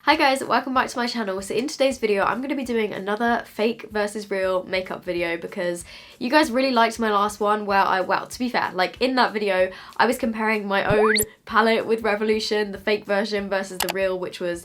Hi guys, welcome back to my channel. So in today's video I'm going to be doing another fake versus real makeup video because you guys really liked my last one where well to be fair, like in that video I was comparing my own palette with Revolution, the fake version versus the real, which was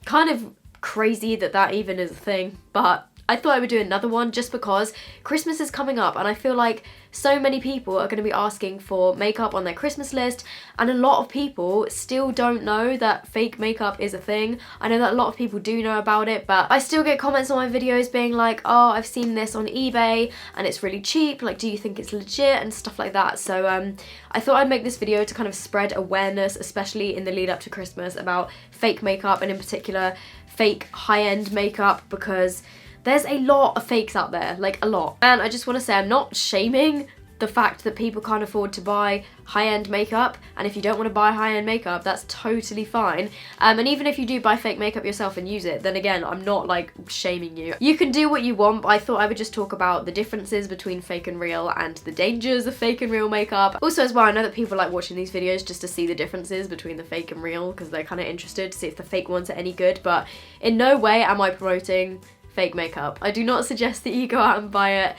kind of crazy that even is a thing, but I thought I would do another one just because Christmas is coming up and I feel like so many people are going to be asking for makeup on their Christmas list, and a lot of people still don't know that fake makeup is a thing. I know that a lot of people do know about it, but I still get comments on my videos being like, oh, I've seen this on eBay and it's really cheap, like do you think it's legit and stuff like that. So I thought I'd make this video to kind of spread awareness, especially in the lead up to Christmas, about fake makeup and in particular fake high-end makeup, because there's a lot of fakes out there, like a lot. And I just want to say I'm not shaming the fact that people can't afford to buy high-end makeup, and if you don't want to buy high-end makeup, that's totally fine. And even if you do buy fake makeup yourself and use it, then again, I'm not like shaming you. You can do what you want, but I thought I would just talk about the differences between fake and real and the dangers of fake and real makeup. Also as well, I know that people like watching these videos just to see the differences between the fake and real because they're kind of interested to see if the fake ones are any good, but in no way am I promoting fake makeup. I do not suggest that you go out and buy it.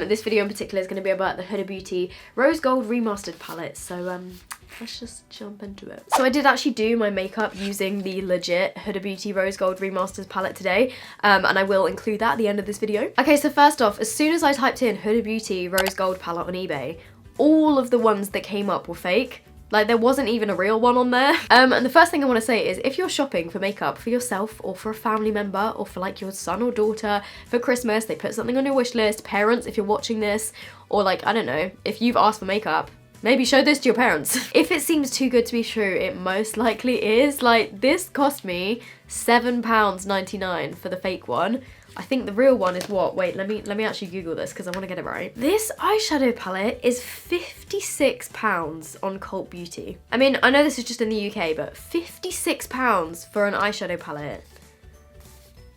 This video in particular is going to be about the Huda Beauty Rose Gold Remastered palette, so let's just jump into it. So I did actually do my makeup using the legit Huda Beauty Rose Gold Remastered palette today, and I will include that at the end of this video. Okay, so first off, as soon as I typed in Huda Beauty Rose Gold palette on eBay, all of the ones that came up were fake. Like, there wasn't even a real one on there. And the first thing I want to say is if you're shopping for makeup for yourself or for a family member or for like your son or daughter for Christmas, they put something on your wish list, parents if you're watching this, or like, I don't know, if you've asked for makeup, maybe show this to your parents. If it seems too good to be true, it most likely is. Like, this cost me £7.99 for the fake one. I think the real one is what? Wait, let me actually Google this because I want to get it right. This eyeshadow palette is £56 on Cult Beauty. I mean, I know this is just in the UK, but £56 for an eyeshadow palette.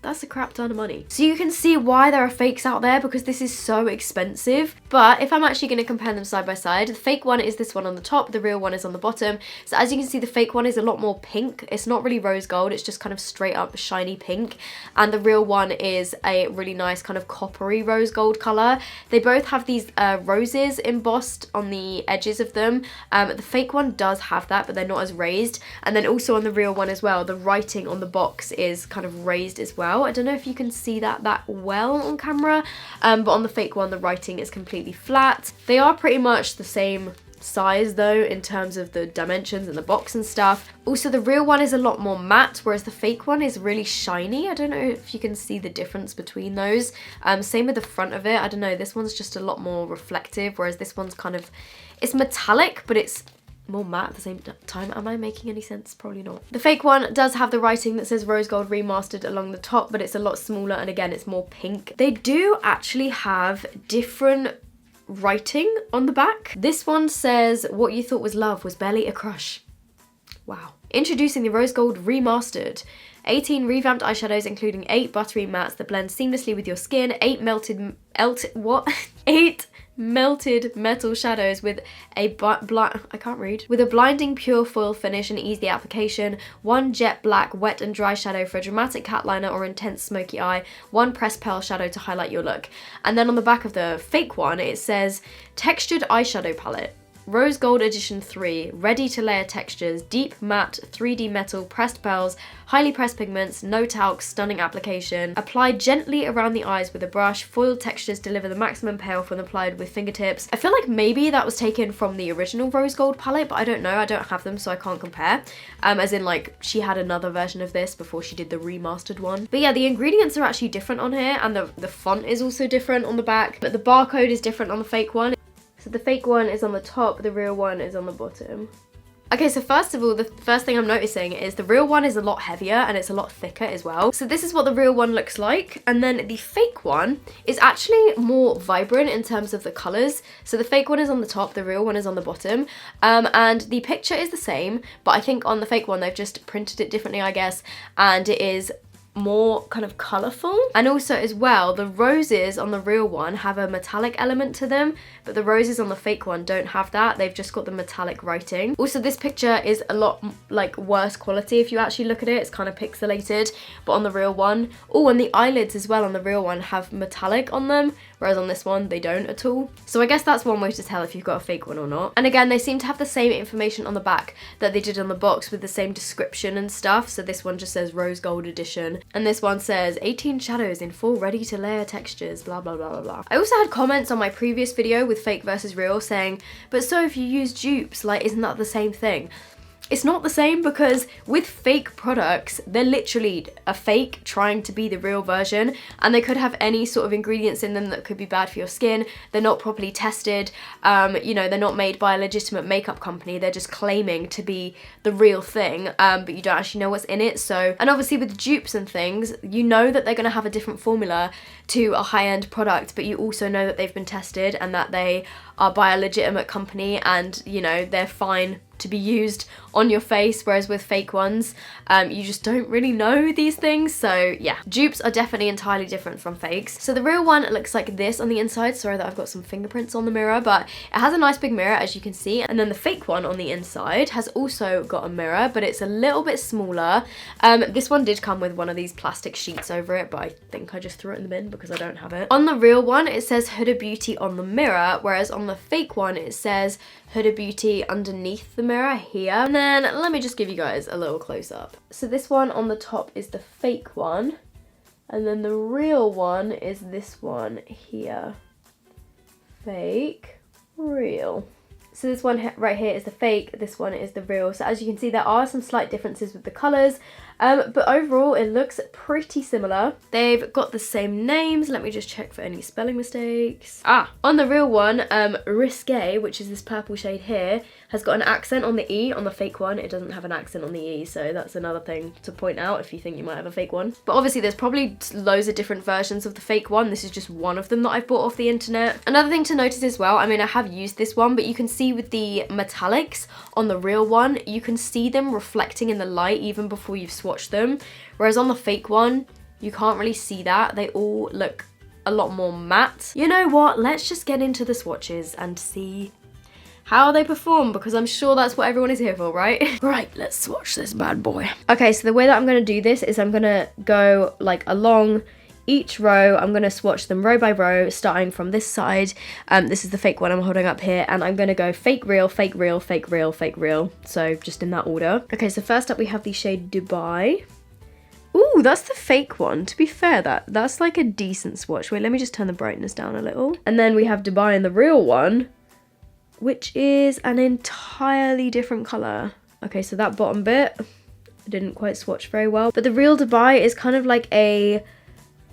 That's a crap ton of money. So you can see why there are fakes out there, because this is so expensive. But if I'm actually going to compare them side by side, the fake one is this one on the top, the real one is on the bottom. So as you can see, the fake one is a lot more pink. It's not really rose gold, it's just kind of straight up shiny pink. And the real one is a really nice kind of coppery rose gold colour. They both have these roses embossed on the edges of them. The fake one does have that, but they're not as raised. And then also on the real one as well, the writing on the box is kind of raised as well. I don't know if you can see that well on camera, but on the fake one the writing is completely flat. They are pretty much the same size though in terms of the dimensions and the box and stuff. Also the real one is a lot more matte, whereas the fake one is really shiny. I don't know if you can see the difference between those. Same with the front of it. I don't know, this one's just a lot more reflective, whereas this one's kind of, it's metallic but it's more matte at the same time. Am I making any sense? Probably not. The fake one does have the writing that says Rose Gold Remastered along the top, but it's a lot smaller and again it's more pink. They do actually have different writing on the back. This one says what you thought was love was barely a crush. Wow. Introducing the Rose Gold Remastered. 18 revamped eyeshadows including 8 buttery mattes that blend seamlessly with your skin, 8 melted metal shadows with a blinding pure foil finish and easy application, 1 jet black wet and dry shadow for a dramatic cat liner or intense smoky eye, 1 pressed pearl shadow to highlight your look. And then on the back of the fake one it says textured eyeshadow palette. Rose Gold Edition 3, ready to layer textures, deep matte, 3D metal, pressed pearls, highly pressed pigments, no talc, stunning application. Applied gently around the eyes with a brush, foiled textures deliver the maximum payoff when applied with fingertips. I feel like maybe that was taken from the original Rose Gold palette, but I don't know, I don't have them so I can't compare. As in like, she had another version of this before she did the remastered one. But yeah, the ingredients are actually different on here and the font is also different on the back, but the barcode is different on the fake one. So the fake one is on the top, the real one is on the bottom. Okay, so first of all, the first thing I'm noticing is the real one is a lot heavier and it's a lot thicker as well. So this is what the real one looks like. And then the fake one is actually more vibrant in terms of the colors. So the fake one is on the top, the real one is on the bottom. And the picture is the same, but I think on the fake one, they've just printed it differently, I guess. And it is more kind of colourful. And also as well, the roses on the real one have a metallic element to them, but the roses on the fake one don't have that. They've just got the metallic writing. Also, this picture is a lot like worse quality if you actually look at it. It's kind of pixelated, but on the real one, oh, and the eyelids as well on the real one have metallic on them, whereas on this one they don't at all. So I guess that's one way to tell if you've got a fake one or not. And again, they seem to have the same information on the back that they did on the box with the same description and stuff. So this one just says rose gold edition, and this one says 18 shadows in 4 ready to layer textures, blah blah blah blah blah. I also had comments on my previous video with fake versus real saying, but so if you use dupes, like, isn't that the same thing? It's not the same, because with fake products, they're literally a fake trying to be the real version, and they could have any sort of ingredients in them that could be bad for your skin. They're not properly tested, you know, they're not made by a legitimate makeup company. They're just claiming to be the real thing, but you don't actually know what's in it. So, and obviously with dupes and things, you know that they're going to have a different formula to a high-end product, but you also know that they've been tested and that they are by a legitimate company, and you know, they're fine to be used on your face, whereas with fake ones, you just don't really know these things. So yeah, dupes are definitely entirely different from fakes. So the real one looks like this on the inside. Sorry that I've got some fingerprints on the mirror, but it has a nice big mirror, as you can see. And then the fake one on the inside has also got a mirror, but it's a little bit smaller. This one did come with one of these plastic sheets over it, but I think I just threw it in the bin because I don't have it. On the real one, it says Huda Beauty on the mirror, whereas on the fake one, it says Huda Beauty underneath the mirror here. And then let me just give you guys a little close up. So this one on the top is the fake one, and then the real one is this one here. Fake, real. So this one right here is the fake, this one is the real. So as you can see, there are some slight differences with the colours, but overall it looks pretty similar. They've got the same names. Let me just check for any spelling mistakes. On the real one, Risque, which is this purple shade here, has got an accent on the E. On the fake one, it doesn't have an accent on the E, so that's another thing to point out if you think you might have a fake one. But obviously there's probably loads of different versions of the fake one. This is just one of them that I've bought off the internet. Another thing to notice as well, I mean, I have used this one, but you can see with the metallics on the real one, you can see them reflecting in the light even before you've swatched them, whereas on the fake one, you can't really see that. They all look a lot more matte. You know what, let's just get into the swatches and see how they perform, because I'm sure that's what everyone is here for, right? Right, let's swatch this bad boy. Okay, so the way that I'm going to do this is I'm going to go like along each row. I'm going to swatch them row by row, starting from this side. This is the fake one I'm holding up here, and I'm going to go fake real, fake real, fake real, fake real. So just in that order. Okay, so first up we have the shade Dubai. Ooh, that's the fake one. To be fair, that's like a decent swatch. Wait, let me just turn the brightness down a little. And then we have Dubai in the real one, which is an entirely different colour. Okay, so that bottom bit, I didn't quite swatch very well. But the real Dubai is kind of like a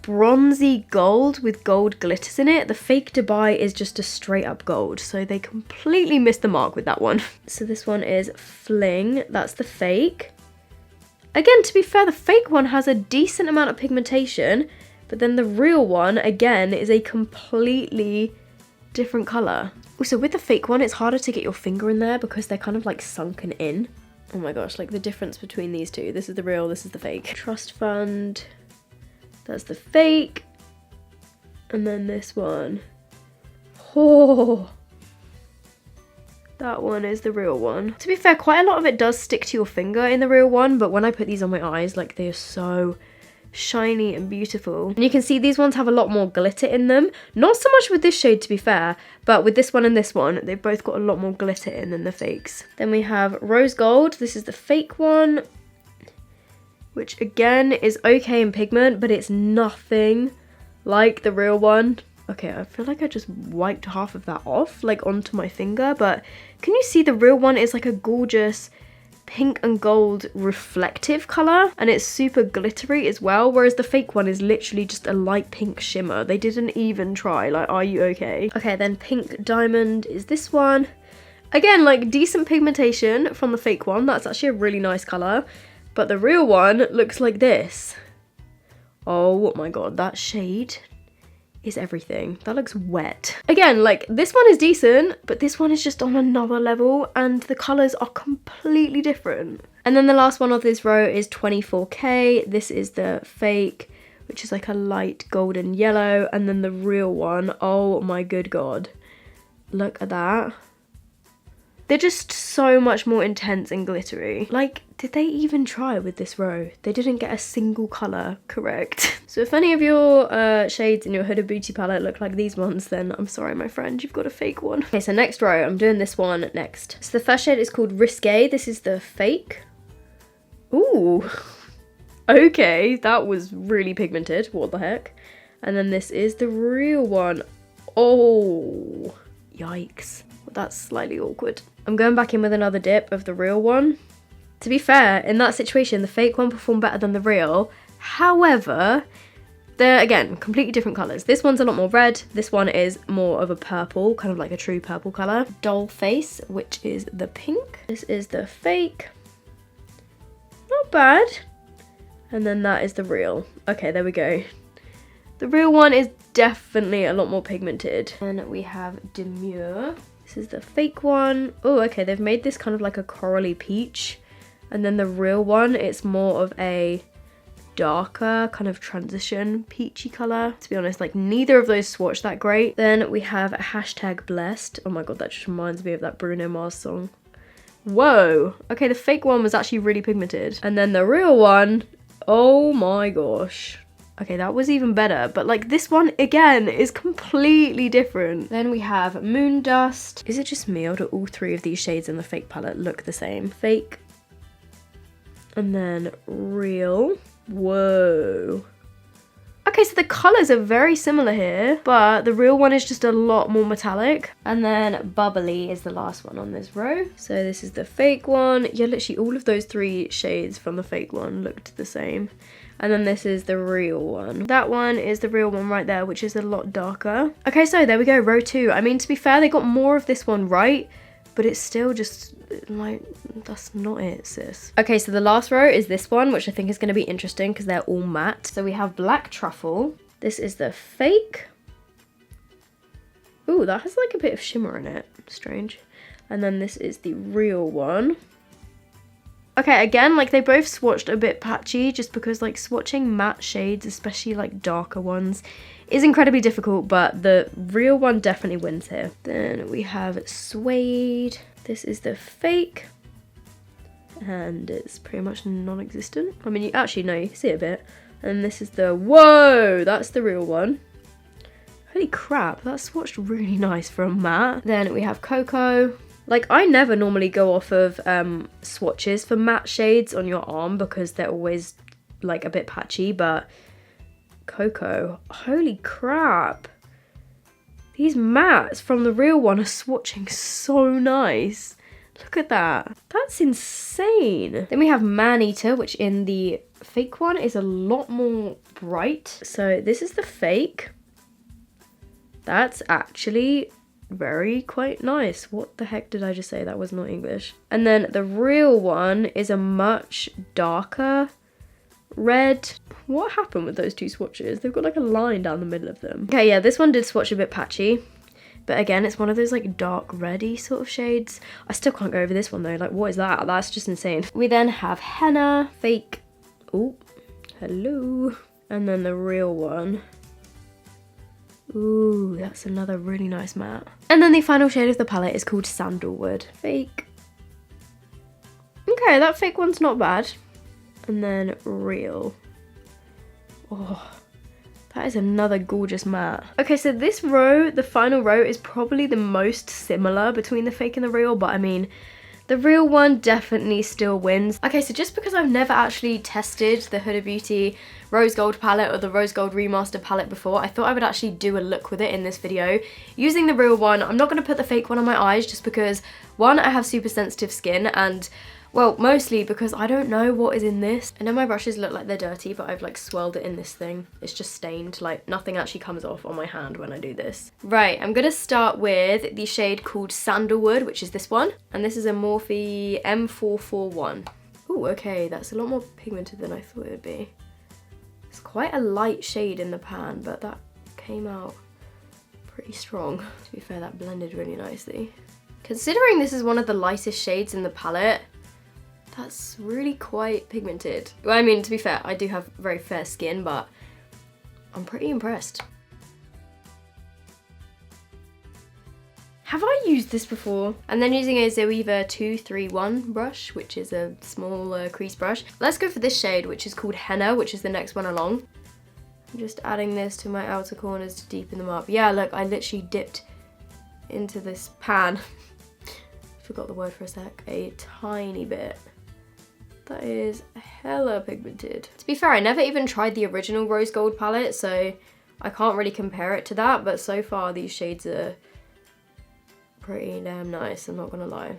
bronzy gold with gold glitters in it. The fake Dubai is just a straight up gold. So they completely missed the mark with that one. So this one is Fling. That's the fake. Again, to be fair, the fake one has a decent amount of pigmentation, but then the real one, again, is a completely different colour. Also, with the fake one, it's harder to get your finger in there because they're kind of like sunken in. Oh my gosh, like the difference between these two. This is the real, this is the fake. Trust Fund, that's the fake. And then this one. Oh, that one is the real one. To be fair, quite a lot of it does stick to your finger in the real one, but when I put these on my eyes, like they are so shiny and beautiful. And you can see these ones have a lot more glitter in them. Not so much with this shade, to be fair, but with this one and this one, they've both got a lot more glitter in than the fakes. Then we have Rose Gold. This is the fake one, which again is okay in pigment, but it's nothing like the real one. Okay, I feel like I just wiped half of that off, like onto my finger, but can you see the real one is like a gorgeous pink and gold reflective colour, and it's super glittery as well, whereas the fake one is literally just a light pink shimmer. They didn't even try, like, are you okay? Okay, then Pink Diamond is this one. Again, like decent pigmentation from the fake one. That's actually a really nice colour, but the real one looks like this. Oh my god, that shade is everything. That looks wet. Again, like this one is decent, but this one is just on another level and the colors are completely different. And then the last one of this row is 24K. This is the fake, which is like a light golden yellow. And then the real one, oh my good God. Look at that. They're just so much more intense and glittery. Like, did they even try with this row? They didn't get a single colour correct. So if any of your shades in your Huda Beauty palette look like these ones, then I'm sorry, my friend, you've got a fake one. Okay, so next row, I'm doing this one next. So the first shade is called Risque. This is the fake. Ooh. Okay, that was really pigmented. What the heck? And then this is the real one. Oh, yikes. That's slightly awkward. I'm going back in with another dip of the real one. To be fair, in that situation, the fake one performed better than the real. However, they're, again, completely different colours. This one's a lot more red. This one is more of a purple, kind of like a true purple colour. Doll Face, which is the pink. This is the fake. Not bad. And then that is the real. Okay, there we go. The real one is definitely a lot more pigmented. And we have Demure. This is the fake one. Oh, okay, they've made this kind of like a corally peach. And then the real one, it's more of a darker kind of transition peachy colour. To be honest, like neither of those swatch that great. Then we have a hashtag blessed. Oh my God, that just reminds me of that Bruno Mars song. Whoa. Okay, the fake one was actually really pigmented. And then the real one, oh my gosh. Okay, that was even better, but like this one, again, is completely different. Then we have Moon Dust. Is it just me or do all three of these shades in the fake palette look the same? Fake. And then real. Whoa. Okay, so the colours are very similar here, but the real one is just a lot more metallic. And then Bubbly is the last one on this row. So this is the fake one. Yeah, literally all of those three shades from the fake one looked the same. And then this is the real one. That one is the real one right there, which is a lot darker. Okay, so there we go, row 2. I mean, to be fair, they got more of this one right, but it's still just like, that's not it, sis. Okay, so the last row is this one, which I think is going to be interesting because they're all matte. So we have Black Truffle. This is the fake. Ooh, that has like a bit of shimmer in it. Strange. And then this is the real one. Okay, again, like they both swatched a bit patchy just because like swatching matte shades, especially like darker ones, is incredibly difficult, but the real one definitely wins here. Then we have Suede. This is the fake. And it's pretty much non-existent. I mean, you actually know, you can see it a bit. And this is the, whoa, that's the real one. Holy crap, that swatched really nice for a matte. Then we have Cocoa. Like, I never normally go off of swatches for matte shades on your arm because they're always, like, a bit patchy, but Cocoa, holy crap. These mattes from the real one are swatching so nice. Look at that. That's insane. Then we have Man-Eater, which in the fake one is a lot more bright. So this is the fake. That's actually very quite nice. What the heck did I just say? That was not English. And then the real one is a much darker red. What happened with those two swatches? They've got like a line down the middle of them. Okay, yeah, this one did swatch a bit patchy. But again, it's one of those like dark reddy sort of shades. I still can't go over this one though. Like, what is that? That's just insane. We then have Henna Fake. Oh, hello. And then the real one. Ooh, that's another really nice matte. And then the final shade of the palette is called Sandalwood. Fake. Okay, that fake one's not bad. And then real. Oh, that is another gorgeous matte. Okay, so this row, the final row, is probably the most similar between the fake and the real, but I mean, the real one definitely still wins. Okay, so just because I've never actually tested the Huda Beauty Rose Gold palette or the Rose Gold Remastered palette before, I thought I would actually do a look with it in this video. Using the real one, I'm not going to put the fake one on my eyes just because, one, I have super sensitive skin and, well, mostly because I don't know what is in this. I know my brushes look like they're dirty, but I've like swirled it in this thing. It's just stained, like nothing actually comes off on my hand when I do this. Right, I'm gonna start with the shade called Sandalwood, which is this one. And this is a Morphe M441. Ooh, okay, that's a lot more pigmented than I thought it would be. It's quite a light shade in the pan, but that came out pretty strong. To be fair, that blended really nicely. Considering this is one of the lightest shades in the palette, that's really quite pigmented. Well, I mean, to be fair, I do have very fair skin, but I'm pretty impressed. Have I used this before? And then using a Zoeva 231 brush, which is a small crease brush. Let's go for this shade, which is called Henna, which is the next one along. I'm just adding this to my outer corners to deepen them up. Yeah, look, I literally dipped into this pan. Forgot the word for a sec. A tiny bit. That is hella pigmented. To be fair, I never even tried the original rose gold palette, so I can't really compare it to that, but so far these shades are pretty damn nice, I'm not gonna lie.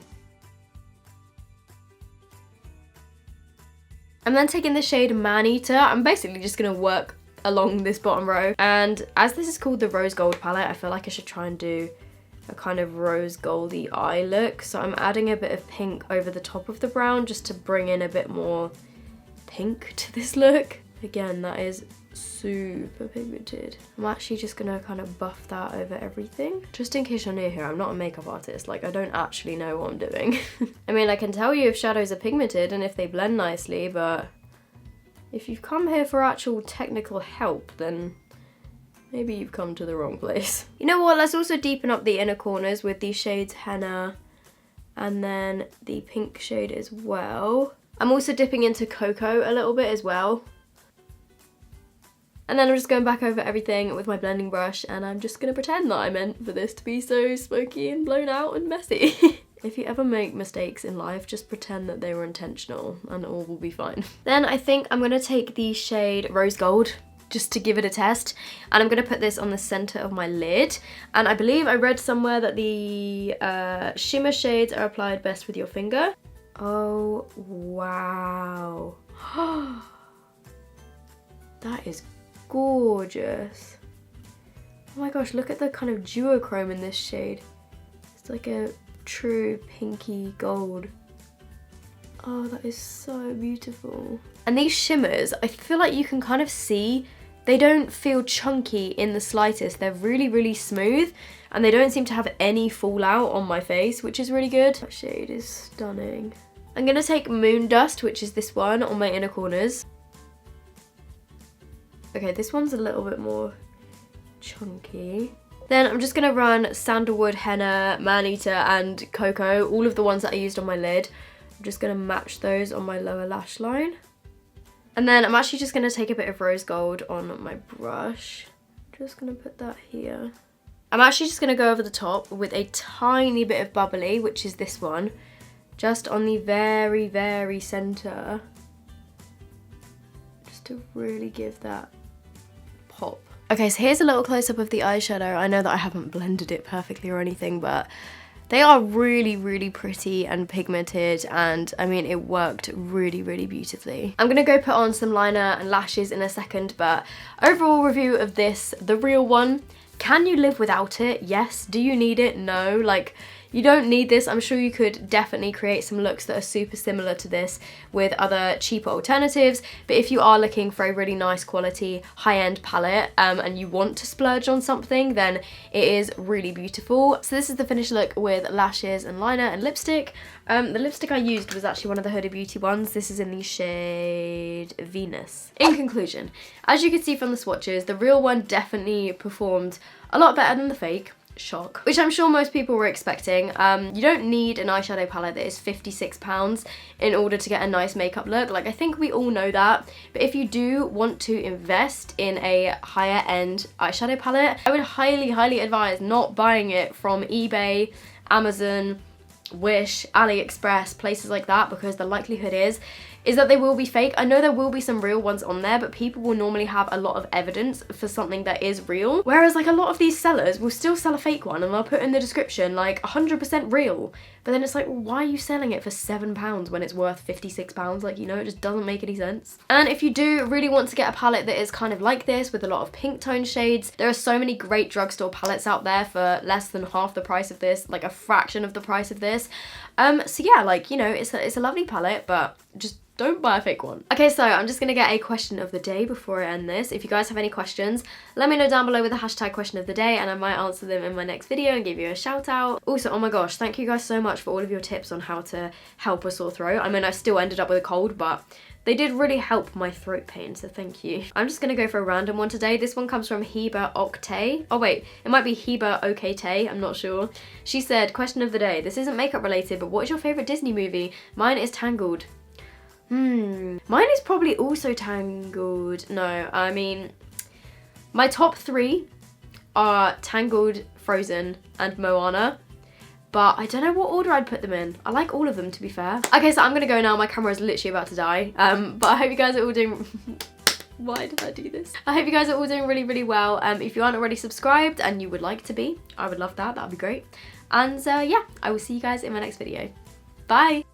I'm then taking the shade Man-Eater. I'm basically just gonna work along this bottom row, and as this is called the rose gold palette, I feel like I should try and do a kind of rose goldy eye look. So I'm adding a bit of pink over the top of the brown just to bring in a bit more pink to this look. Again, that is super pigmented. I'm actually just gonna kind of buff that over everything. Just in case you're new here, I'm not a makeup artist. Like, I don't actually know what I'm doing. I mean, I can tell you if shadows are pigmented and if they blend nicely, but if you've come here for actual technical help, then maybe you've come to the wrong place. You know what, let's also deepen up the inner corners with these shades Henna and then the pink shade as well. I'm also dipping into Cocoa a little bit as well. And then I'm just going back over everything with my blending brush, and I'm just gonna pretend that I meant for this to be so smoky and blown out and messy. If you ever make mistakes in life, just pretend that they were intentional and all will be fine. Then I think I'm gonna take the shade Rose Gold just to give it a test, and I'm gonna put this on the center of my lid. And I believe I read somewhere that the shimmer shades are applied best with your finger. Oh, wow. That is gorgeous. Oh my gosh, look at the kind of duochrome in this shade. It's like a true pinky gold. Oh, that is so beautiful. And these shimmers, I feel like you can kind of see, they don't feel chunky in the slightest. They're really, really smooth, and they don't seem to have any fallout on my face, which is really good. That shade is stunning. I'm gonna take Moon Dust, which is this one, on my inner corners. Okay, this one's a little bit more chunky. Then I'm just gonna run Sandalwood, Henna, Man-Eater, and Cocoa, all of the ones that I used on my lid. I'm just gonna match those on my lower lash line. And then I'm actually just gonna take a bit of Rose Gold on my brush. Just gonna put that here. I'm actually just gonna go over the top with a tiny bit of Bubbly, which is this one, just on the very, very center. Just to really give that pop. Okay, so here's a little close-up of the eyeshadow. I know that I haven't blended it perfectly or anything, but they are really, really pretty and pigmented, and I mean, it worked really, really beautifully. I'm gonna go put on some liner and lashes in a second, but overall review of this, the real one, can you live without it? Yes. Do you need it? No. Like, you don't need this. I'm sure you could definitely create some looks that are super similar to this with other cheaper alternatives, but if you are looking for a really nice quality high-end palette and you want to splurge on something, then it is really beautiful. So this is the finished look with lashes and liner and lipstick. The lipstick I used was actually one of the Huda Beauty ones. This is in the shade Venus. In conclusion, as you can see from the swatches, the real one definitely performed a lot better than the fake. Shock. Which I'm sure most people were expecting. You don't need an eyeshadow palette that is £56 in order to get a nice makeup look. Like, I think we all know that. But if you do want to invest in a higher end eyeshadow palette, I would highly, highly advise not buying it from eBay, Amazon, Wish, AliExpress, places like that, because the likelihood is that they will be fake. I know there will be some real ones on there, but people will normally have a lot of evidence for something that is real. Whereas like a lot of these sellers will still sell a fake one and they'll put in the description like 100% real. But then it's like, well, why are you selling it for £7 when it's worth £56? Like, you know, it just doesn't make any sense. And if you do really want to get a palette that is kind of like this with a lot of pink tone shades, there are so many great drugstore palettes out there for less than half the price of this, like a fraction of the price of this. So yeah, like, you know, it's a lovely palette, but just don't buy a fake one. Okay, so I'm just gonna get a question of the day before I end this. If you guys have any questions, let me know down below with the hashtag question of the day, and I might answer them in my next video and give you a shout out. Also, oh my gosh, thank you guys so much for all of your tips on how to help a sore throat. I mean, I still ended up with a cold, but they did really help my throat pain, so thank you. I'm just gonna go for a random one today. This one comes from Heba Octay. Oh wait, it might be Heba Okate, I'm not sure. She said, question of the day. This isn't makeup related, but what is your favorite Disney movie? Mine is Tangled. Mine is probably also Tangled. No, I mean, my top 3 are Tangled, Frozen, and Moana. But I don't know what order I'd put them in. I like all of them, to be fair. Okay, so I'm gonna go now. My camera is literally about to die. But I hope you guys are all doing... Why did I do this? I hope you guys are all doing really, really well. If you aren't already subscribed and you would like to be, I would love that. That'd be great. And yeah, I will see you guys in my next video. Bye!